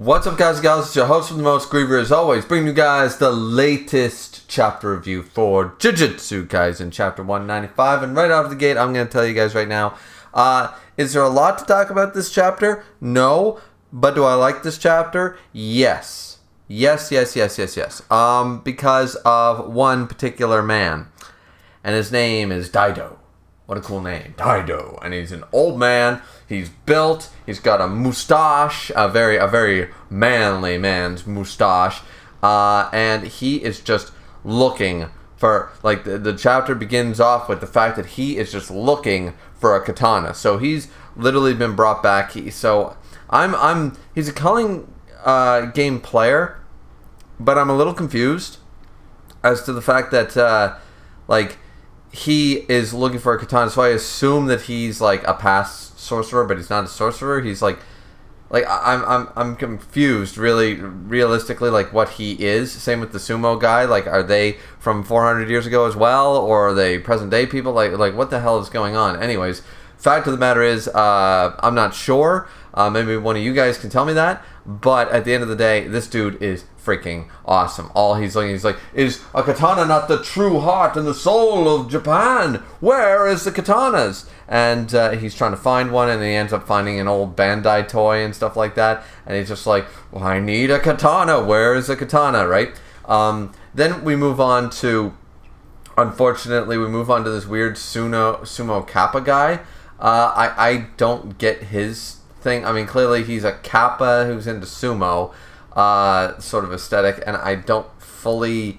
What's up, guys and gals? It's your host from the most, Griever, as always, bringing you guys the latest chapter review for Jujustu Kaisen, chapter 195. And right out of the gate, I'm going to tell you guys right now, is there a lot to talk about this chapter? No. But do I like this chapter? Yes. Yes. Because of one particular man. And his name is Dido. What a cool name. Dido. And he's an old man. He's built. He's got a mustache. A very manly man's mustache. And he is just looking for, like, the chapter begins off with the fact that he is just looking for a katana. So he's literally been brought back. He's a culling game player, but I'm a little confused as to the fact that, he is looking for a katana, so I assume that he's like a past sorcerer, but he's not a sorcerer. He's I'm confused, really, realistically, like what he is. Same with the sumo guy. Like, are they from 400 years ago as well, or are they present day people? Like what the hell is going on? Anyways, fact of the matter is, I'm not sure. Maybe one of you guys can tell me that. But at the end of the day, this dude is freaking awesome. All he's like, is a katana not the true heart and the soul of Japan? Where is the katanas? And he's trying to find one, and he ends up finding an old Bandai toy and stuff like that. And he's just like, well, I need a katana. Where is the katana, right? Then we move on to, unfortunately, this weird sumo kappa guy. I don't get his thing. I mean, clearly he's a kappa who's into sumo sort of aesthetic, and I don't fully...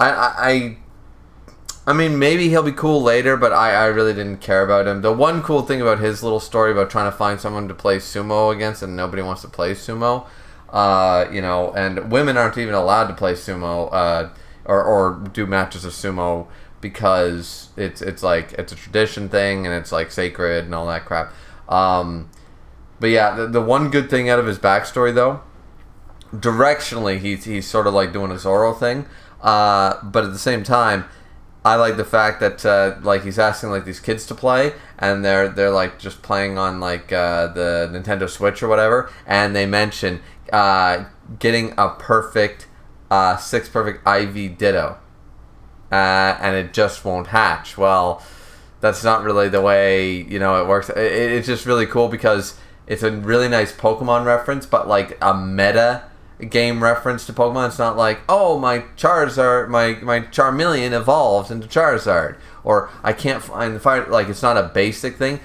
I mean, maybe he'll be cool later, but I really didn't care about him. The one cool thing about his little story about trying to find someone to play sumo against, and nobody wants to play sumo, and women aren't even allowed to play sumo or do matches of sumo because it's a tradition thing, and it's like sacred and all that crap. But yeah, the one good thing out of his backstory, though, directionally, he's sort of like doing a Zoro thing, but at the same time, I like the fact that he's asking like these kids to play, and they're like just playing on like the Nintendo Switch or whatever, and they mention getting a perfect 6 perfect IV Ditto, and it just won't hatch. Well, that's not really the way it works. It's just really cool because it's a really nice Pokemon reference, but like a meta game reference to Pokemon. It's not like, oh, my Charizard, my Charmeleon evolves into Charizard, or I can't find the fire. Like, it's not a basic thing.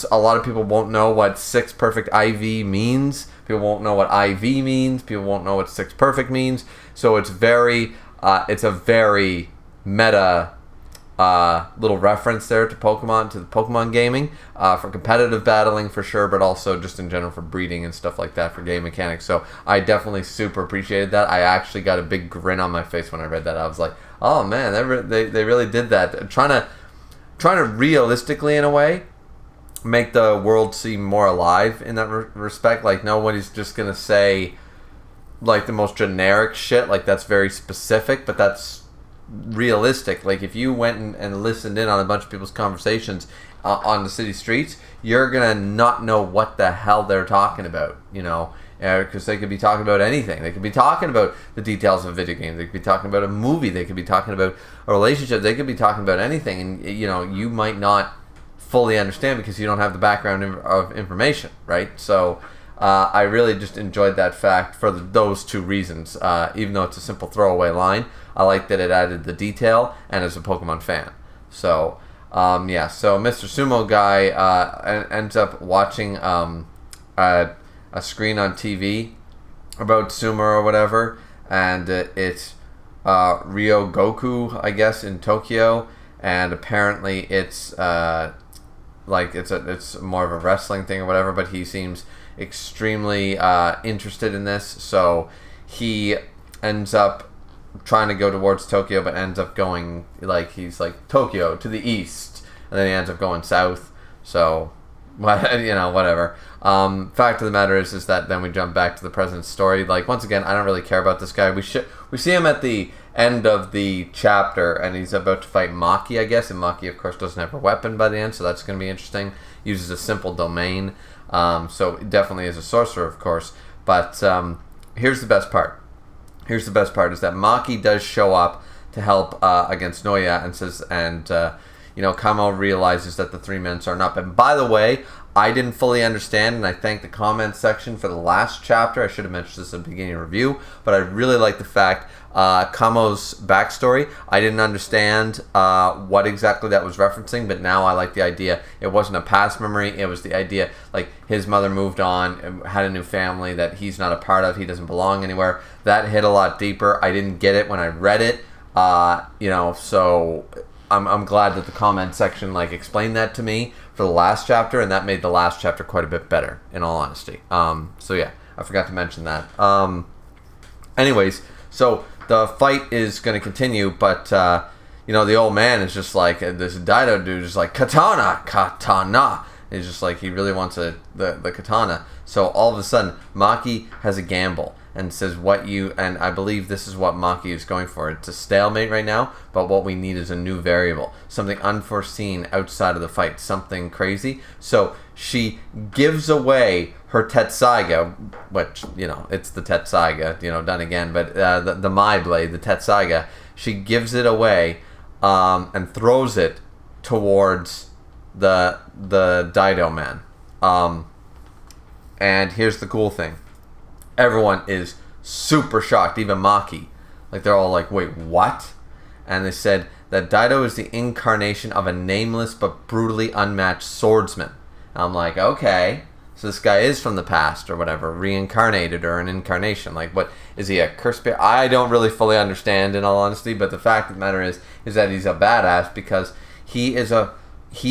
A lot of people won't know what 6 perfect IV means. People won't know what IV means. People won't know what 6 perfect means. So it's a very meta little reference there to the Pokemon gaming, for competitive battling for sure, but also just in general for breeding and stuff like that for game mechanics. So I definitely super appreciated that. I actually got a big grin on my face when I read that. I was like, oh man, they really did that. Trying to realistically, in a way, make the world seem more alive in that respect. Like, nobody's just gonna say like the most generic shit. Like, that's very specific, but that's realistic. Like, if you went and listened in on a bunch of people's conversations on the city streets, you're gonna not know what the hell they're talking about, because they could be talking about anything. They could be talking about the details of a video game. They could be talking about a movie. They could be talking about a relationship. They could be talking about anything, and you might not fully understand because you don't have the background of information, right? So I really just enjoyed that fact for those two reasons. Even though it's a simple throwaway line, I like that it added the detail, and as a Pokemon fan. So, so Mr. Sumo Guy ends up watching a screen on TV about sumo or whatever, and it's Ryo Goku, I guess, in Tokyo, and apparently it's it's more of a wrestling thing or whatever, but he seems extremely interested in this, so he ends up trying to go towards Tokyo, but ends up going, he's like, Tokyo to the east, and then he ends up going south. So whatever. Fact of the matter is that then we jump back to the present story. Like, once again, I don't really care about this guy. We see him at the end of the chapter, and he's about to fight Maki, I guess, and Maki, of course, doesn't have a weapon by the end, so that's going to be interesting. Uses a simple domain, so definitely is a sorcerer, of course. But here's the best part. Here's the best part is that Maki does show up to help against Noya and says, Kamo realizes that the three men aren't up. And by the way, I didn't fully understand, and I thank the comments section for the last chapter. I should have mentioned this at the beginning of the review, but I really like the fact Kamo's backstory. I didn't understand what exactly that was referencing, but now I like the idea. It wasn't a past memory. It was the idea, like, his mother moved on, and had a new family that he's not a part of. He doesn't belong anywhere. That hit a lot deeper. I didn't get it when I read it, so I'm glad that the comment section, like, explained that to me for the last chapter, and that made the last chapter quite a bit better, in all honesty. So yeah, I forgot to mention that. Anyways, so the fight is going to continue, but the old man is just like, this Daido dude is like, katana. He's just like, he really wants the katana. So all of a sudden, Maki has a gamble and says, and I believe this is what Maki is going for. It's a stalemate right now, but what we need is a new variable, something unforeseen outside of the fight, something crazy. So she gives away her Tetsaiga, which, it's the Tetsaiga, done again, but the Mai Blade, the Tetsaiga, she gives it away and throws it towards the Daido man. And here's the cool thing. Everyone is super shocked, even Maki. Like, they're all like, wait, what? And they said that Daido is the incarnation of a nameless but brutally unmatched swordsman. And I'm like, okay, so this guy is from the past or whatever, reincarnated or an incarnation. Like, what, is he a cursed spirit? I don't really fully understand, in all honesty, but the fact of the matter is that he's a badass because he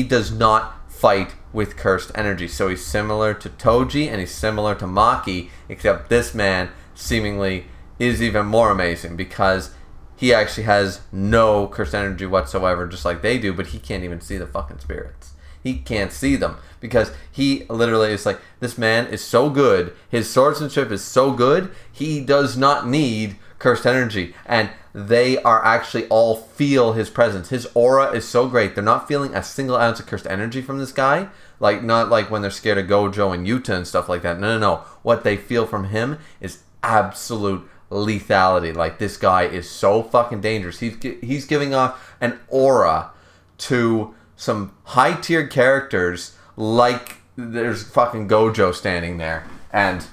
does not fight with cursed energy. So he's similar to Toji and he's similar to Maki, except this man seemingly is even more amazing because he actually has no cursed energy whatsoever, just like they do, but he can't even see the fucking spirits. He can't see them because he literally is like, this man is so good, his swordsmanship is so good, he does not need cursed energy, and they are actually all feel his presence. His aura is so great, they're not feeling a single ounce of cursed energy from this guy. Like, not like when they're scared of Gojo and Yuta and stuff like that. No. What they feel from him is absolute lethality. Like, this guy is so fucking dangerous. He's giving off an aura to some high-tiered characters, like there's fucking Gojo standing there. And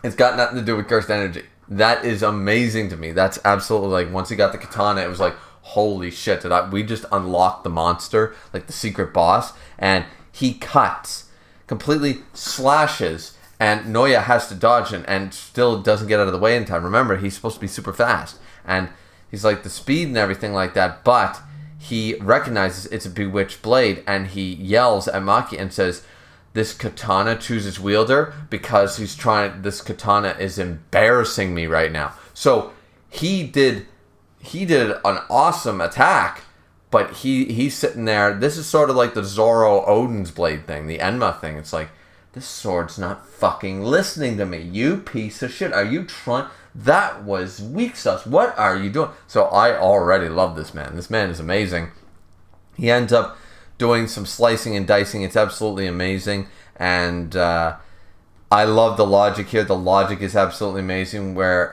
it's got nothing to do with cursed energy. That is amazing to me. That's absolutely, like, once he got the katana, it was like, holy shit, we just unlocked the monster, like the secret boss, and he cuts, completely slashes, and Noya has to dodge and still doesn't get out of the way in time. Remember, he's supposed to be super fast, and he's like the speed and everything like that, but he recognizes it's a bewitched blade, and he yells at Maki and says, this katana chooses wielder because this katana is embarrassing me right now. So he did an awesome attack, but he's sitting there. This is sort of like the Zoro Odin's blade thing, the Enma thing. It's like, this sword's not fucking listening to me. You piece of shit. Are you trying? That was weak sauce. What are you doing? So I already love this man. This man is amazing. He ends up doing some slicing and dicing. It's absolutely amazing. And I love the logic here. The logic is absolutely amazing where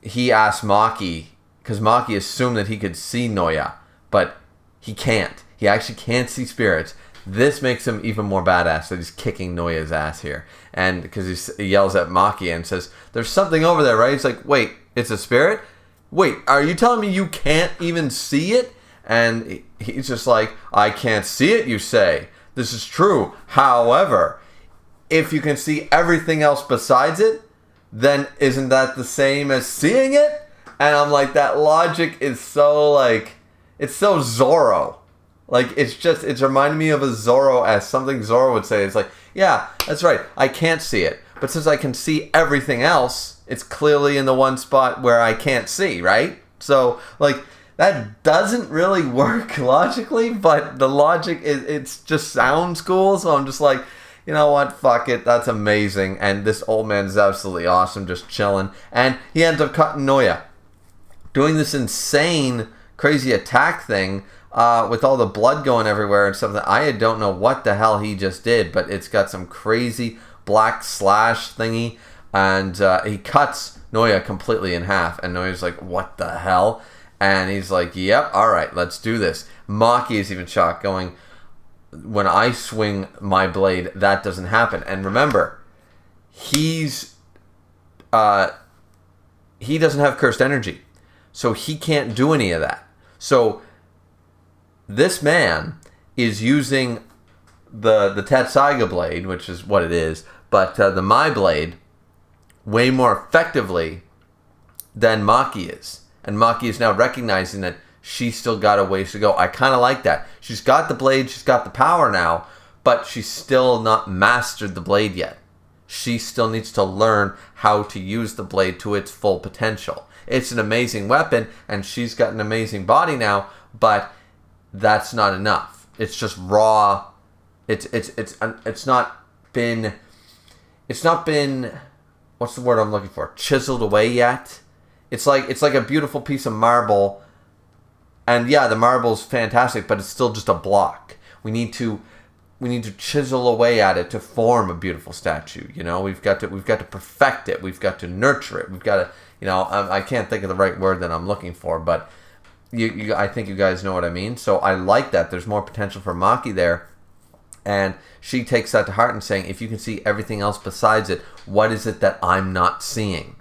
he asked Maki, because Maki assumed that he could see Noya, but he can't. He actually can't see spirits. This makes him even more badass that he's kicking Noya's ass here. And because he yells at Maki and says, there's something over there, right? He's like, wait, it's a spirit? Wait, are you telling me you can't even see it? And he's just like, I can't see it, you say. This is true. However, if you can see everything else besides it, then isn't that the same as seeing it? And I'm like, that logic is so, like, it's so Zoro. Like, it's reminding me of a Zoro as something Zoro would say. It's like, yeah, that's right, I can't see it. But since I can see everything else, it's clearly in the one spot where I can't see, right? So, like, that doesn't really work logically, but the logic, it just sounds cool. So I'm just like, you know what, fuck it, that's amazing. And this old man is absolutely awesome, just chilling. And he ends up cutting Noya, doing this insane, crazy attack thing with all the blood going everywhere and stuff. I don't know what the hell he just did, but it's got some crazy black slash thingy, and he cuts Noya completely in half, and Noya's like, what the hell? And he's like, yep, alright, let's do this. Maki is even shocked, going, when I swing my blade, that doesn't happen. And remember, he doesn't have cursed energy, so he can't do any of that. So this man is using the Tetsaiga blade, which is what it is, but the Mai blade way more effectively than Maki is. And Maki is now recognizing that she's still got a ways to go. I kind of like that. She's got the blade, she's got the power now, but she's still not mastered the blade yet. She still needs to learn how to use the blade to its full potential. It's an amazing weapon, and she's got an amazing body now, but that's not enough. It's just raw. It's not been what's the word I'm looking for? Chiseled away yet. It's like a beautiful piece of marble, and yeah, the marble's fantastic, but it's still just a block. We need to chisel away at it to form a beautiful statue. You know, we've got to perfect it. We've got to nurture it. We've got to, you know, I can't think of the right word that I'm looking for, but I think you guys know what I mean. So I like that. There's more potential for Maki there. And she takes that to heart and saying, if you can see everything else besides it, what is it that I'm not seeing?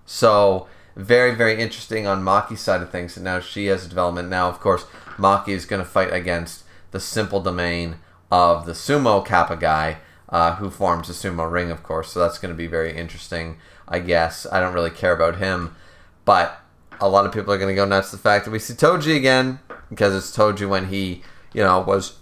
So very, very interesting on Maki's side of things. And now she has a development. Now, of course, Maki is going to fight against the simple domain of the sumo kappa guy, who forms the sumo ring, of course. So that's going to be very interesting, I guess. I don't really care about him. But a lot of people are going to go nuts the fact that we see Toji again, because it's Toji when he, you know, was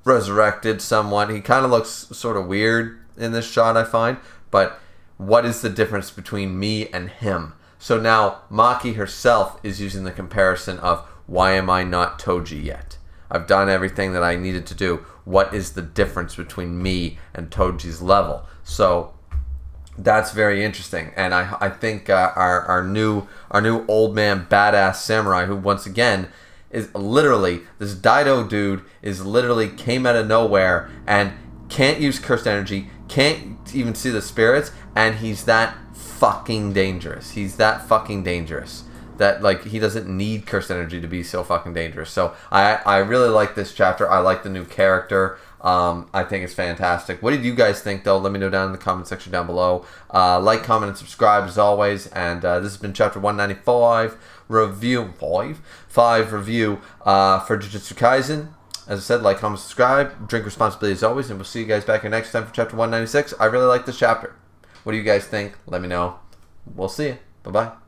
resurrected somewhat. He kind of looks sort of weird in this shot, I find. But what is the difference between me and him? So now Maki herself is using the comparison of, why am I not Toji yet? I've done everything that I needed to do. What is the difference between me and Toji's level? So that's very interesting. And I think our new old man badass samurai, who once again is literally, this Daido dude is literally came out of nowhere and can't use cursed energy, can't even see the spirits, and he's that fucking dangerous. He's that fucking dangerous. That, like, he doesn't need cursed energy to be so fucking dangerous. So I really like this chapter. I like the new character. I think it's fantastic. What did you guys think, though? Let me know down in the comment section down below. Like, comment, and subscribe as always. And this has been chapter 195 review, 5 review for Jujutsu Kaisen. As I said, like, comment, subscribe, drink responsibly as always, and we'll see you guys back here next time for chapter 196. I really like this chapter. What do you guys think? Let me know. We'll see you. Bye-bye.